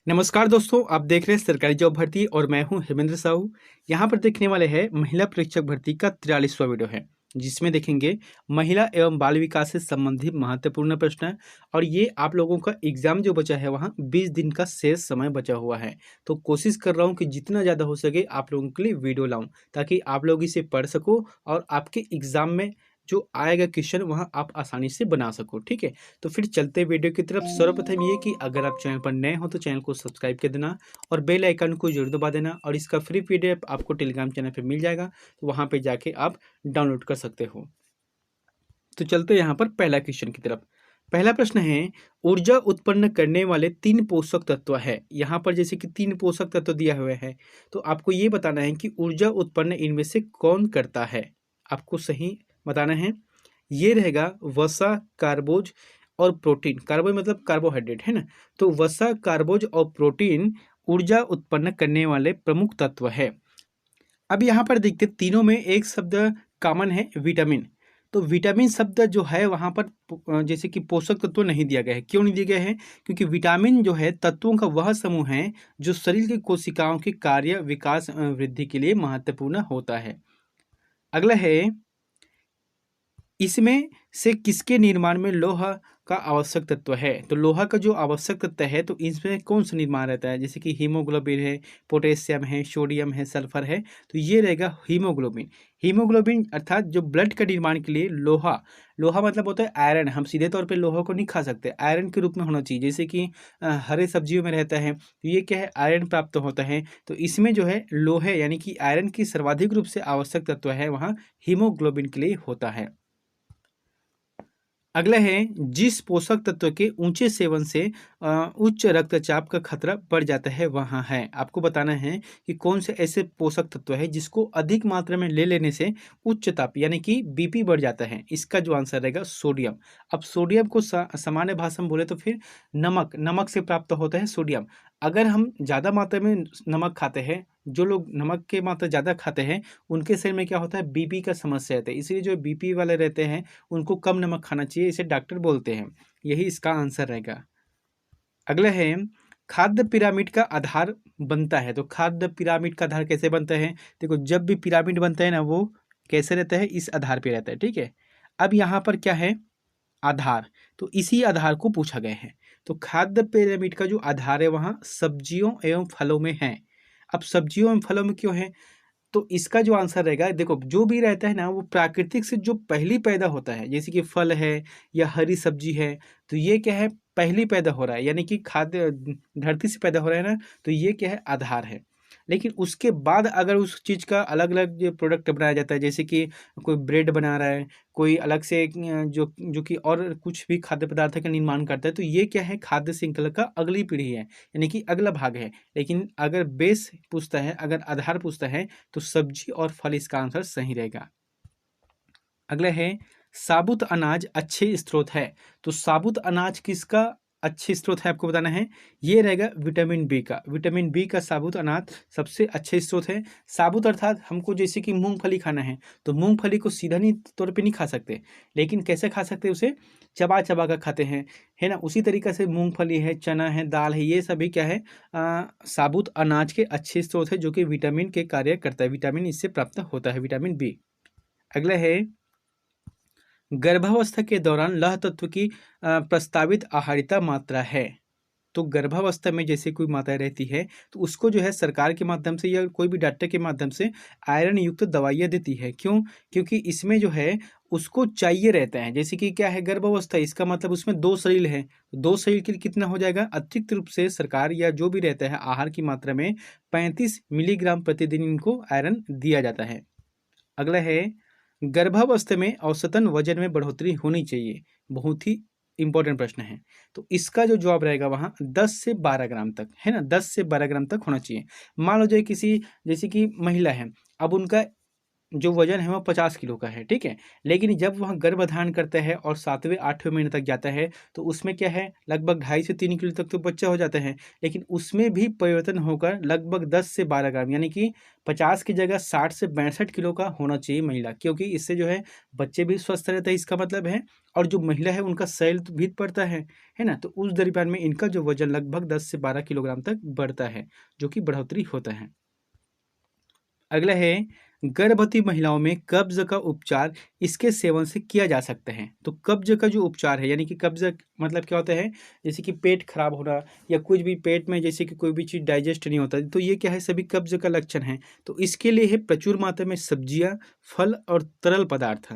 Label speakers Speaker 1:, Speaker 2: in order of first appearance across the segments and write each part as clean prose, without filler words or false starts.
Speaker 1: नमस्कार दोस्तों, आप देख रहे हैं सरकारी जॉब भर्ती और मैं हूं हेमेंद्र साहू। यहाँ पर देखने वाले हैं महिला परीक्षक भर्ती का 43वां वीडियो है, जिसमें देखेंगे महिला एवं बाल विकास से संबंधित महत्वपूर्ण प्रश्न है। और ये आप लोगों का एग्जाम जो बचा है वहाँ 20 दिन का शेष समय बचा हुआ है। तो कोशिश कर रहा हूँ कि जितना ज़्यादा हो सके आप लोगों के लिए वीडियो लाऊं, ताकि आप लोग इसे पढ़ सको और आपके एग्जाम में जो आएगा क्वेश्चन वहाँ आप आसानी से बना सको। ठीक है, तो फिर चलते हैं वीडियो की तरफ। सर्वप्रथम ये कि अगर आप चैनल पर नए हो तो चैनल को सब्सक्राइब कर देना और बेल आइकन को जरूर दबा देना। और इसका फ्री पीडीएफ आपको टेलीग्राम चैनल पे मिल जाएगा, तो वहाँ पे जाके आप डाउनलोड कर सकते हो। तो चलते हैं यहाँ पर पहला क्वेश्चन की तरफ। पहला प्रश्न है, ऊर्जा उत्पन्न करने वाले 3 पोषक तत्व है। यहाँ पर जैसे कि 3 पोषक तत्व दिया हुआ है, तो आपको ये बताना है कि ऊर्जा उत्पन्न इनमें से कौन करता है। आपको सही बताना है। ये रहेगा वसा, कार्बोज और प्रोटीन। कार्बोज मतलब कार्बोहाइड्रेट है ना। तो वसा, कार्बोज और प्रोटीन ऊर्जा उत्पन्न करने वाले प्रमुख तत्व है। अब यहाँ पर देखते तीनों में एक शब्द कॉमन है, विटामिन। तो विटामिन शब्द जो है वहाँ पर जैसे कि पोषक तत्व नहीं दिया गया है। क्यों नहीं दिया गया है? क्योंकि विटामिन जो है तत्वों का वह समूह है जो शरीर की कोशिकाओं के कार्य, विकास, वृद्धि के लिए महत्वपूर्ण होता है। अगला है, इसमें से किसके निर्माण में लोहा का आवश्यक तत्व है। तो लोहा का जो आवश्यक तत्व है, तो इसमें कौन सा निर्माण रहता है? जैसे कि हीमोग्लोबिन है, पोटेशियम है, सोडियम है, सल्फर है। तो ये रहेगा हीमोग्लोबिन। हीमोग्लोबिन अर्थात जो ब्लड का निर्माण के लिए लोहा, लोहा मतलब होता है आयरन। हम सीधे तौर पे लोहा को नहीं खा सकते, आयरन के रूप में होना चाहिए। जैसे कि हरे सब्जियों में रहता है, तो ये क्या है, आयरन प्राप्त होता है। तो इसमें जो है लोहे यानी कि आयरन की सर्वाधिक रूप से आवश्यक तत्व है वहाँ हीमोग्लोबिन के लिए होता है। अगला है, जिस पोषक तत्व के ऊंचे सेवन से उच्च रक्तचाप का खतरा बढ़ जाता है वहाँ है। आपको बताना है कि कौन से ऐसे पोषक तत्व है जिसको अधिक मात्रा में ले लेने से उच्च ताप यानी कि बीपी बढ़ जाता है। इसका जो आंसर रहेगा सोडियम। अब सोडियम को सामान्य भाषा में बोले तो फिर नमक, नमक से प्राप्त होता है सोडियम। अगर हम ज़्यादा मात्रा में नमक खाते हैं, जो लोग नमक की मात्रा ज़्यादा खाते हैं उनके शरीर में क्या होता है, बीपी का समस्या रहता है। इसलिए जो बीपी वाले रहते हैं उनको कम नमक खाना चाहिए, इसे डॉक्टर बोलते हैं। यही इसका आंसर रहेगा। अगला है, खाद्य पिरामिड का आधार बनता है। तो खाद्य पिरामिड का आधार कैसे बनता है? देखो, जब भी पिरामिड बनता है ना, वो कैसे रहता है, इस आधार पे रहता है। ठीक है, अब यहाँ पर क्या है, आधार। तो इसी आधार को पूछा गया है। तो खाद्य पिरामिड का जो आधार है वहाँ सब्जियों एवं फलों में है। अब सब्जियों एवं फलों में क्यों है? तो इसका जो आंसर रहेगा, देखो जो भी रहता है ना वो प्राकृतिक से जो पहली पैदा होता है, जैसे कि फल है या हरी सब्जी है, तो ये क्या है, पहली पैदा हो रहा है, यानी कि खाद्य धरती से पैदा हो रहा है ना, तो ये क्या है, आधार है। लेकिन उसके बाद अगर उस चीज़ का अलग अलग जो प्रोडक्ट बनाया जाता है, जैसे कि कोई ब्रेड बना रहा है, कोई अलग से जो जो कि और कुछ भी खाद्य पदार्थ का निर्माण करता है, तो ये क्या है, खाद्य श्रृंखला का अगली पीढ़ी है, यानी कि अगला भाग है। लेकिन अगर बेस पूछता है, अगर आधार पूछता है, तो सब्जी और फल इसका आंसर सही रहेगा। अगला है, साबुत अनाज अच्छे स्रोत है। तो साबुत अनाज किसका अच्छे स्रोत है आपको बताना है। ये रहेगा विटामिन बी का। विटामिन बी का साबुत अनाज सबसे अच्छे स्रोत है। साबुत अर्थात हमको जैसे कि मूंगफली खाना है, तो मूंगफली को सीधा नहीं तौर पे नहीं खा सकते, लेकिन कैसे खा सकते, उसे चबा चबा कर खाते हैं, है ना। उसी तरीके से मूंगफली है, चना है, दाल है, ये सभी क्या है, साबुत अनाज के अच्छे स्रोत है जो कि विटामिन के कार्य करता है। विटामिन इससे प्राप्त होता है, विटामिन बी। अगला है, गर्भावस्था के दौरान लौह तत्व की प्रस्तावित आहार्यता मात्रा है। तो गर्भावस्था में जैसे कोई माता रहती है, तो उसको जो है सरकार के माध्यम से या कोई भी डॉक्टर के माध्यम से आयरन युक्त दवाइयाँ देती है। क्यों? क्योंकि इसमें जो है उसको चाहिए रहता है। जैसे कि क्या है, गर्भावस्था, इसका मतलब उसमें 2 शरीर है, 2 शरीर के लिए कितना हो जाएगा, अतिरिक्त रूप से सरकार या जो भी रहता है आहार की मात्रा में 35 मिलीग्राम प्रतिदिन इनको आयरन दिया जाता है। अगला है, गर्भावस्था में औसतन वजन में बढ़ोतरी होनी चाहिए। बहुत ही इंपॉर्टेंट प्रश्न है। तो इसका जो जवाब रहेगा वहाँ 10 से 12 ग्राम तक, है ना, 10 से 12 ग्राम तक होना चाहिए। मान लो जाए किसी, जैसे कि महिला है, अब उनका जो वजन है वो 50 किलो का है, ठीक है। लेकिन जब वह गर्भधारण करता है और 7वें-8वें महीने तक जाता है तो उसमें क्या है, लगभग 2.5 से 3 किलो तक तो बच्चा हो जाता है। लेकिन उसमें भी परिवर्तन होकर लगभग 10 से 12 ग्राम, यानी कि 50 की जगह 60 से 62 किलो का होना चाहिए महिला, क्योंकि इससे जो है बच्चे भी स्वस्थ रहते हैं, इसका मतलब है। और जो महिला है उनका शैल तो भी बढ़ता है ना। तो उस दरमियान में इनका जो वजन लगभग 10 से 12 किलोग्राम तक बढ़ता है, जो कि बढ़ोतरी होता है। अगला है, गर्भवती महिलाओं में कब्ज का उपचार इसके सेवन से किया जा सकता है। तो कब्ज का जो उपचार है, यानी कि कब्ज मतलब क्या होता है, जैसे कि पेट खराब होना या कुछ भी पेट में जैसे कि कोई भी चीज़ डाइजेस्ट नहीं होता, तो ये क्या है, सभी कब्ज का लक्षण है। तो इसके लिए है प्रचुर मात्रा में सब्जियां, फल और तरल पदार्थ,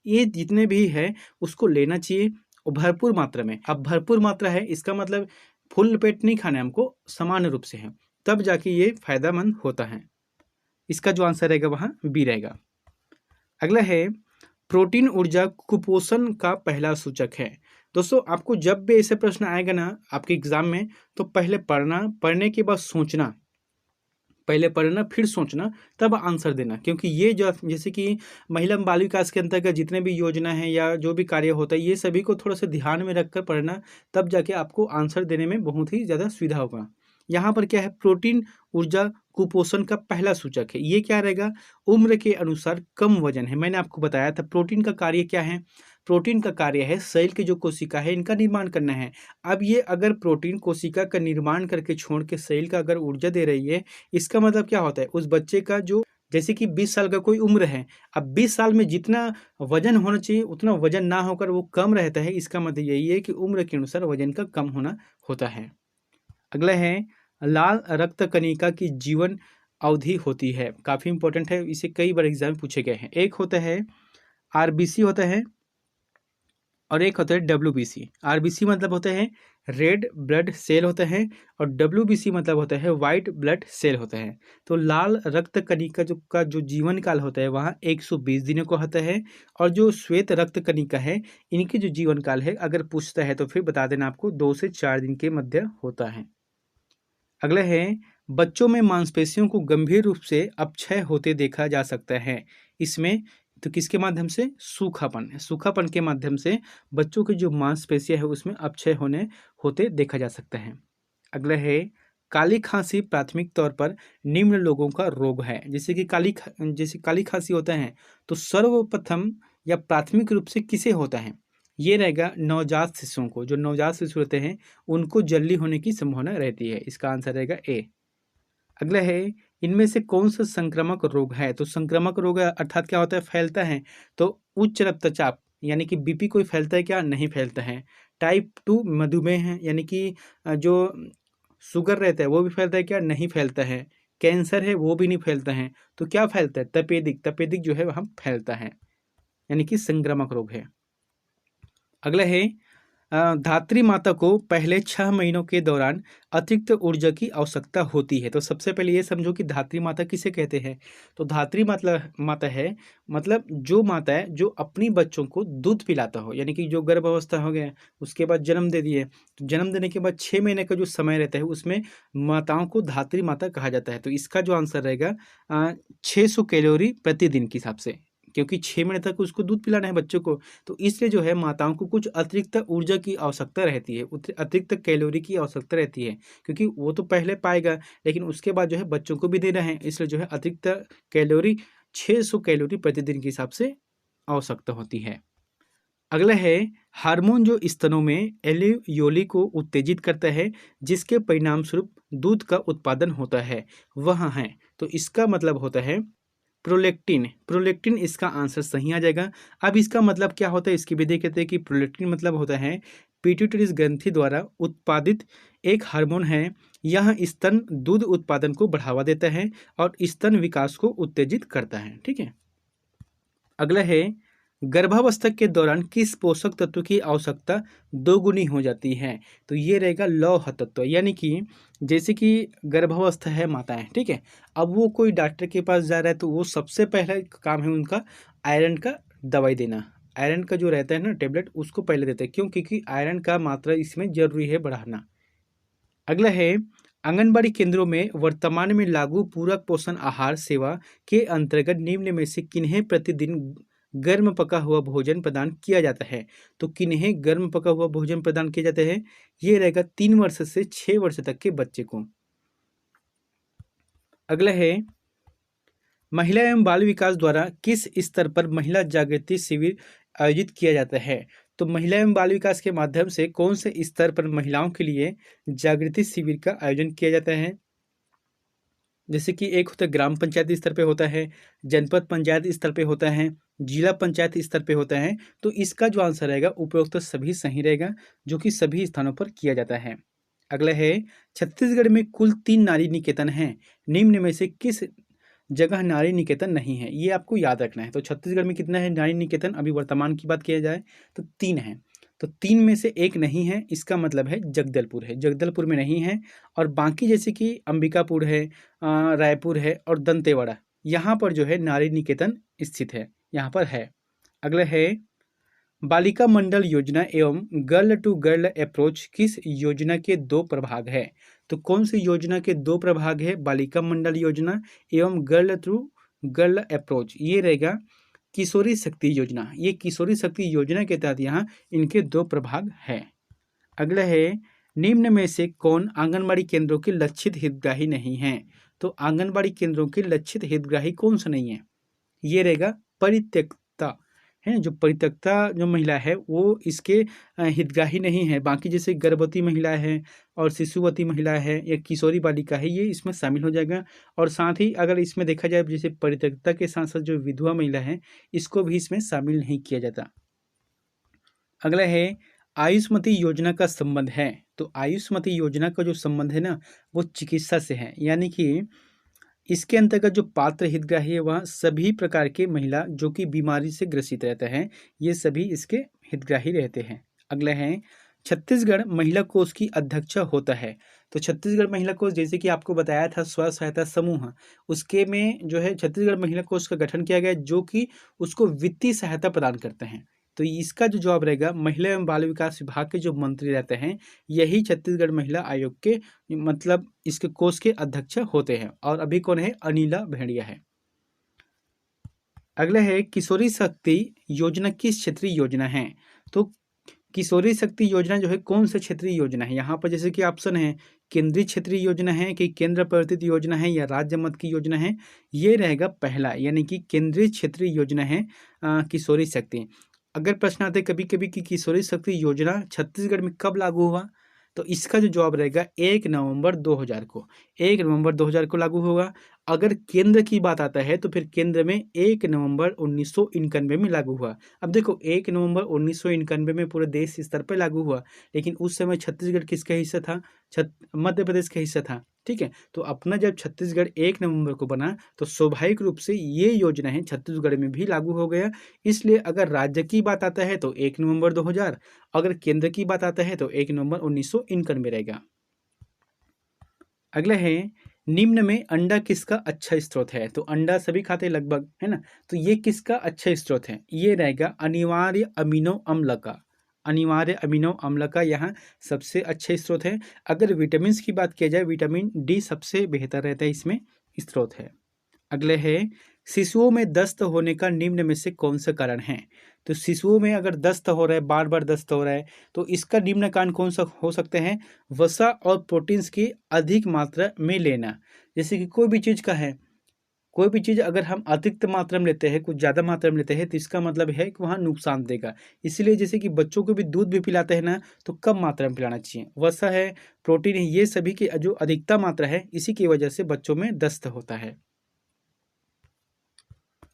Speaker 1: ये जितने भी है उसको लेना चाहिए और भरपूर मात्रा में। अब भरपूर मात्रा है इसका मतलब फुल पेट नहीं खाना है हमको, सामान्य रूप से है, तब जाके ये फायदेमंद होता है। इसका जो आंसर रहेगा वहाँ बी रहेगा। अगला है, प्रोटीन ऊर्जा कुपोषण का पहला सूचक है। दोस्तों, आपको जब भी ऐसे प्रश्न आएगा ना आपके एग्जाम में, तो पहले पढ़ना, पढ़ने के बाद सोचना, पहले पढ़ना फिर सोचना, तब आंसर देना। क्योंकि ये जो जैसे कि महिला बाल विकास के अंतर्गत जितने भी योजना है या जो भी कार्य होता है, ये सभी को थोड़ा सा ध्यान में रखकर पढ़ना, तब जाके आपको आंसर देने में बहुत ही ज़्यादा सुविधा होगा। यहाँ पर क्या है, प्रोटीन ऊर्जा कुपोषण का पहला सूचक है। ये क्या रहेगा, उम्र के अनुसार कम वजन है। मैंने आपको बताया था प्रोटीन का कार्य क्या है। प्रोटीन का कार्य है शरीर की जो कोशिका है इनका निर्माण करना है। अब ये अगर प्रोटीन कोशिका का निर्माण करके छोड़ के शरीर का अगर ऊर्जा दे रही है, इसका मतलब क्या होता है, उस बच्चे का जो जैसे कि 20 साल का कोई उम्र है, अब 20 साल में जितना वजन होना चाहिए उतना वजन ना होकर वो कम रहता है, इसका मतलब यही है कि उम्र के अनुसार वजन का कम होना होता है। अगला है, लाल रक्त कणिका की जीवन अवधि होती है। काफ़ी इंपॉर्टेंट है, इसे कई बार एग्जाम में पूछे गए हैं। एक होता है आरबीसी होता है और एक होता है डब्ल्यूबीसी। आरबीसी मतलब होता है रेड ब्लड सेल होता है और डब्ल्यूबीसी मतलब होता है वाइट ब्लड सेल होता है। तो लाल रक्त कणिका जो जीवन काल होता है वहाँ 120 दिनों का होता है। और जो श्वेत रक्त कणिका है इनकी जो जीवन काल है, अगर पूछता है तो फिर बता देना आपको 2 से 4 दिन के मध्य होता है। अगला है, बच्चों में मांसपेशियों को गंभीर रूप से अपक्षय होते देखा जा सकता है। इसमें तो किसके माध्यम से, सूखापन के माध्यम से बच्चों की जो मांसपेशियां है उसमें अपक्षय होते देखा जा सकता है। अगला है, काली खांसी प्राथमिक तौर पर निम्न लोगों का रोग है। जैसे काली खांसी होता है तो सर्वप्रथम या प्राथमिक रूप से किसे होता है, ये रहेगा नवजात शिशुओं को। जो नवजात शिशु होते हैं उनको जल्दी होने की संभावना रहती है, इसका आंसर रहेगा ए। अगला है, इनमें से कौन सा संक्रामक रोग है। तो संक्रामक रोग अर्थात क्या होता है, फैलता है। तो उच्च रक्तचाप यानी कि बीपी कोई फैलता है क्या, नहीं फैलता है। टाइप 2 मधुमेह है, यानी कि जो शुगर रहता है वो भी फैलता है क्या, नहीं फैलता है। कैंसर है वो भी नहीं फैलता है। तो क्या फैलता है, तपेदिक जो है वह फैलता है, यानी कि संक्रामक रोग है। अगला है, धात्री माता को पहले 6 महीनों के दौरान अतिरिक्त ऊर्जा की आवश्यकता होती है। तो सबसे पहले ये समझो कि धात्री माता किसे कहते हैं। तो धात्री मतलब माता है, मतलब जो माता है जो अपनी बच्चों को दूध पिलाता हो, यानी कि जो गर्भ अवस्था हो गया उसके बाद जन्म दे दिए, तो जन्म देने के बाद 6 महीने का जो समय रहता है उसमें माताओं को धात्री माता कहा जाता है। तो इसका जो आंसर रहेगा 600 कैलोरी प्रतिदिन के हिसाब से, क्योंकि 6 महीने तक उसको दूध पिलाना है बच्चों को। तो इसलिए जो है माताओं को कुछ अतिरिक्त ऊर्जा की आवश्यकता रहती है, अतिरिक्त कैलोरी की आवश्यकता रहती है, क्योंकि वो तो पहले पाएगा लेकिन उसके बाद जो है बच्चों को भी देना है, इसलिए जो है अतिरिक्त कैलोरी 600 कैलोरी प्रतिदिन के हिसाब से आवश्यकता होती है। अगला है, हार्मोन जो स्तनों में एलियोली को उत्तेजित करता है जिसके परिणाम स्वरूप दूध का उत्पादन होता है वह है। तो इसका मतलब होता है प्रोलेक्टिन इसका आंसर सही आ जाएगा। अब इसका मतलब क्या होता है, इसकी विधि कहते हैं कि प्रोलेक्टिन मतलब होता है पिट्यूटरी ग्रंथि द्वारा उत्पादित एक हार्मोन है। यह स्तन दूध उत्पादन को बढ़ावा देता है और स्तन विकास को उत्तेजित करता है। ठीक है। अगला है, गर्भावस्था के दौरान किस पोषक तत्व की आवश्यकता दोगुनी हो जाती है। तो ये रहेगा लौह तत्व, यानी कि जैसे कि गर्भावस्था है माताएं, ठीक है, अब वो कोई डॉक्टर के पास जा रहा है तो वो सबसे पहला काम है उनका आयरन का दवाई देना। आयरन का जो रहता है ना टेबलेट, उसको पहले देते हैं, क्यों, क्योंकि आयरन का मात्रा इसमें जरूरी है बढ़ाना। अगला है, आंगनबाड़ी केंद्रों में वर्तमान में लागू पूरक पोषण आहार सेवा के अंतर्गत निम्न में से किन्हें प्रतिदिन गर्म पका हुआ भोजन प्रदान किया जाता है? तो किन्हें गर्म पका हुआ भोजन प्रदान किया जाता है? ये रहेगा 3 वर्ष से 6 वर्ष तक के बच्चे को। अगला है, महिला एवं बाल विकास द्वारा किस स्तर पर महिला जागृति शिविर आयोजित किया जाता है? तो महिला एवं बाल विकास के माध्यम से कौन से स्तर पर महिलाओं के लिए जागृति शिविर का आयोजन किया जाता है? जैसे कि एक होता है ग्राम पंचायत स्तर पे होता है, जनपद पंचायत स्तर पे होता है, जिला पंचायत स्तर पे होता है। तो इसका जो आंसर रहेगा उपरोक्त तो सभी सही रहेगा, जो कि सभी स्थानों पर किया जाता है। अगला है, छत्तीसगढ़ में कुल 3 नारी निकेतन हैं, निम्न में से किस जगह नारी निकेतन नहीं है? ये आपको याद रखना है। तो छत्तीसगढ़ में कितना है नारी निकेतन? अभी वर्तमान की बात किया जाए तो 3 है। तो 3 में से एक नहीं है, इसका मतलब है जगदलपुर है, जगदलपुर में नहीं है। और बाकी जैसे कि अंबिकापुर है, रायपुर है और दंतेवाड़ा, यहाँ पर जो है नारी निकेतन स्थित है, यहाँ पर है। अगला है, बालिका मंडल योजना एवं गर्ल टू गर्ल अप्रोच किस योजना के 2 प्रभाग है? तो कौन सी योजना के 2 प्रभाग है? बालिका मंडल योजना एवं गर्ल टू गर्ल अप्रोच। ये रहेगा किशोरी शक्ति योजना। ये किशोरी शक्ति योजना के तहत यहाँ इनके 2 प्रभाग है। अगला है, निम्न में से कौन आंगनबाड़ी केंद्रों के लक्षित हितग्राही नहीं है? तो आंगनबाड़ी केंद्रों के लक्षित हितग्राही कौन सा नहीं है? ये रहेगा परित्यक्ता है। जो परित्यक्ता जो महिला है वो इसके हितग्राही नहीं है। बाकी जैसे गर्भवती महिला है और शिशुवती महिला है या किशोरी बालिका है, ये इसमें शामिल हो जाएगा। और साथ ही अगर इसमें देखा जाए जैसे परित्यक्ता के साथ साथ जो विधवा महिला है, इसको भी इसमें शामिल नहीं किया जाता। अगला है, आयुष्मती योजना का संबंध है। तो आयुष्मती योजना का जो संबंध है ना, वो चिकित्सा से है। यानी कि इसके अंतर्गत जो पात्र हितग्राही है वह सभी प्रकार के महिला जो कि बीमारी से ग्रसित रहते हैं, ये सभी इसके हितग्राही रहते हैं। अगला है, छत्तीसगढ़ महिला कोष की अध्यक्ष होता है। तो छत्तीसगढ़ महिला कोष जैसे कि आपको बताया था स्व सहायता समूह, उसके में जो है छत्तीसगढ़ महिला कोष का गठन किया गया जो कि उसको वित्तीय सहायता प्रदान करते हैं। तो इसका जो जवाब रहेगा, महिला एवं बाल विकास विभाग के जो मंत्री रहते हैं, यही छत्तीसगढ़ महिला आयोग के मतलब इसके कोष के अध्यक्ष होते हैं। और अभी कौन है? अनिला भेड़िया है। अगला है, किशोरी शक्ति योजना किस क्षेत्रीय योजना है? तो किशोरी शक्ति योजना जो है कौन सा क्षेत्रीय योजना है? यहाँ पर जैसे कि ऑप्शन है, केंद्रीय क्षेत्रीय योजना है कि केंद्र प्रायोजित योजना है या राज्य मत की योजना है। ये रहेगा पहला, यानी कि केंद्रीय क्षेत्रीय योजना है किशोरी शक्ति। अगर प्रश्न आते कभी कभी कि किशोरी शक्ति योजना छत्तीसगढ़ में कब लागू हुआ, तो इसका जो जवाब रहेगा 1 नवंबर 2000 को, 1 नवंबर 2000 को लागू होगा। अगर केंद्र की बात आता है तो फिर केंद्र में 1 नवंबर 1991 में लागू हुआ। अब देखो 1 नवंबर 1991 में पूरे देश स्तर पर लागू हुआ, लेकिन उस समय छत्तीसगढ़ किसका हिस्सा था? मध्य प्रदेश का हिस्सा था। ठीक है, तो अपना जब छत्तीसगढ़ 1 नवंबर को बना तो स्वाभाविक रूप से ये योजना है छत्तीसगढ़ में भी लागू हो गया। इसलिए अगर राज्य की बात आता है तो 1 नवंबर 2000, अगर केंद्र की बात आता है तो 1 नवंबर 1991 रहेगा। अगला है, निम्न में अंडा किसका अच्छा स्रोत है? तो अंडा सभी खाते लगभग, है ना। तो ये किसका अच्छा स्रोत है? ये रहेगा अनिवार्य अमीनो अम्ल का। अनिवार्य अमीनो अम्ल का यहाँ सबसे अच्छा स्रोत है। अगर विटामिन की बात किया जाए, विटामिन डी सबसे बेहतर रहता है, इसमें स्रोत है। अगले है, शिशुओं में दस्त होने का निम्न में से कौन सा कारण है? तो शिशुओं में अगर दस्त हो रहा है, बार बार दस्त हो रहा है, तो इसका निम्न कारण कौन सा हो सकते हैं? वसा और प्रोटीन्स की अधिक मात्रा में लेना। जैसे कि कोई भी चीज़ का है, कोई भी चीज़ अगर हम अतिरिक्त मात्रा में लेते हैं, कुछ ज़्यादा मात्रा में लेते हैं, तो इसका मतलब है कि वहाँ नुकसान देगा। इसीलिए जैसे कि बच्चों को भी दूध भी पिलाते हैं ना, तो कम मात्रा में पिलाना चाहिए। वसा है, प्रोटीन है, ये सभी की जो अधिकता मात्रा है, इसी की वजह से बच्चों में दस्त होता है।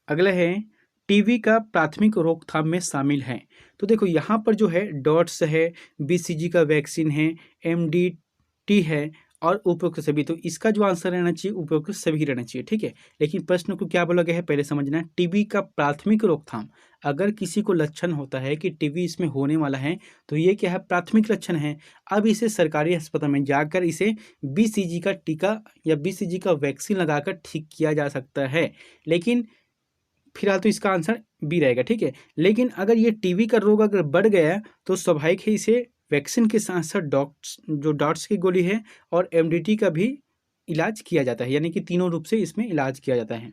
Speaker 1: अगला है, टीबी का प्राथमिक रोकथाम में शामिल है। तो देखो यहाँ पर जो है डॉट्स है, बीसीजी का वैक्सीन है, एमडीटी है और उपयुक्त सभी। तो इसका जो आंसर रहना चाहिए उपयुक्त सभी रहना चाहिए। ठीक है, लेकिन प्रश्न को क्या बोला गया है पहले समझना। टीबी का प्राथमिक रोकथाम, अगर किसी को लक्षण होता है कि टीबी इसमें होने वाला है, तो ये क्या है? प्राथमिक लक्षण है। अब इसे सरकारी अस्पताल में जाकर इसे बीसीजी का टीका या बीसीजी का वैक्सीन लगाकर ठीक किया जा सकता है। लेकिन फिलहाल तो इसका आंसर बी रहेगा। ठीक है, लेकिन अगर ये टीबी का रोग अगर बढ़ गया तो स्वाभाविक है इसे वैक्सीन के साथ साथ डॉट्स की गोली है और एमडीटी का भी इलाज किया जाता है, यानी कि तीनों रूप से इसमें इलाज किया जाता है।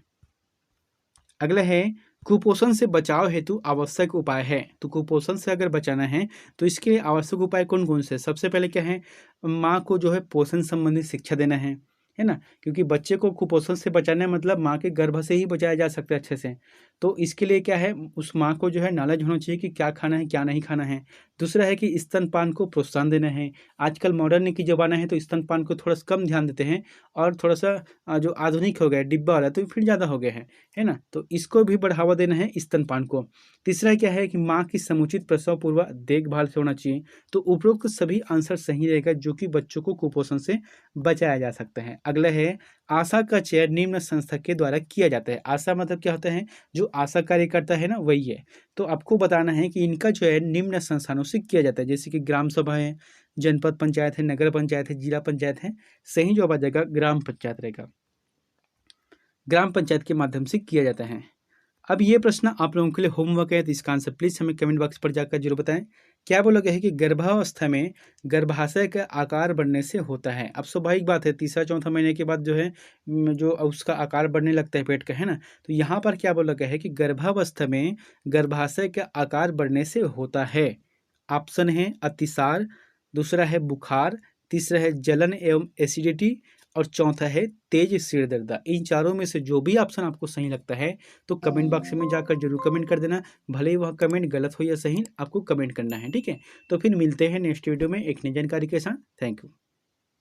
Speaker 1: अगला है कुपोषण से बचाव हेतु आवश्यक उपाय है। तो कुपोषण से अगर बचाना है तो इसके लिए आवश्यक उपाय कौन कौन से? सबसे पहले क्या है, माँ को जो है पोषण संबंधी शिक्षा देना है ना, क्योंकि बच्चे को कुपोषण से बचाना है मतलब माँ के गर्भ से ही बचाया जा सकता है अच्छे से। तो इसके लिए क्या है, उस माँ को जो है नॉलेज होना चाहिए कि क्या खाना है क्या नहीं खाना है। दूसरा है कि स्तनपान को प्रोत्साहन देना है। आजकल मॉडर्न की ज़माना है तो स्तनपान को थोड़ा सा कम ध्यान देते हैं और थोड़ा सा जो आधुनिक हो गया डिब्बा वाला तो फिर ज़्यादा हो गया है ना, तो इसको भी बढ़ावा देना है स्तनपान को। तीसरा क्या है कि माँ की समुचित प्रसव पूर्व देखभाल से होना चाहिए। तो उपरोक्त सभी आंसर सही रहेगा जो कि बच्चों को कुपोषण से बचाया जा सकता है। अगला है आशा का चयन निम्न संस्था के द्वारा किया जाता है। आशा मतलब क्या होता है, जो आशा कार्यकर्ता है ना वही है। तो आपको बताना है कि इनका चयन निम्न संस्थानों से किया जाता है, जैसे कि ग्राम सभा है, जनपद पंचायत है, नगर पंचायत है, जिला पंचायत है। सही जवाब आ जाएगा ग्राम पंचायत रहेगा, ग्राम पंचायत के माध्यम से किया जाता है। अब ये प्रश्न आप लोगों के लिए होमवर्क है, तो इसका आंसर प्लीज हमें कमेंट बॉक्स पर जाकर जरूर बताएं। क्या बोला गया है कि गर्भावस्था में गर्भाशय का आकार बढ़ने से होता है। अब स्वाभाविक बात है, तीसरा चौथा महीने के बाद जो है जो उसका आकार बढ़ने लगता है पेट का, है ना। तो यहाँ पर क्या बोला गया है कि गर्भावस्था में गर्भाशय का आकार बढ़ने से होता है। ऑप्शन है अतिसार, दूसरा है बुखार, तीसरा है जलन एवं एसिडिटी और चौथा है तेज सिर दर्द। इन चारों में से जो भी ऑप्शन आपको सही लगता है तो कमेंट बॉक्स में जाकर जरूर कमेंट कर देना। भले ही वह कमेंट गलत हो या सही, आपको कमेंट करना है, ठीक है। तो फिर मिलते हैं नेक्स्ट वीडियो में एक नई जानकारी के साथ। Thank you.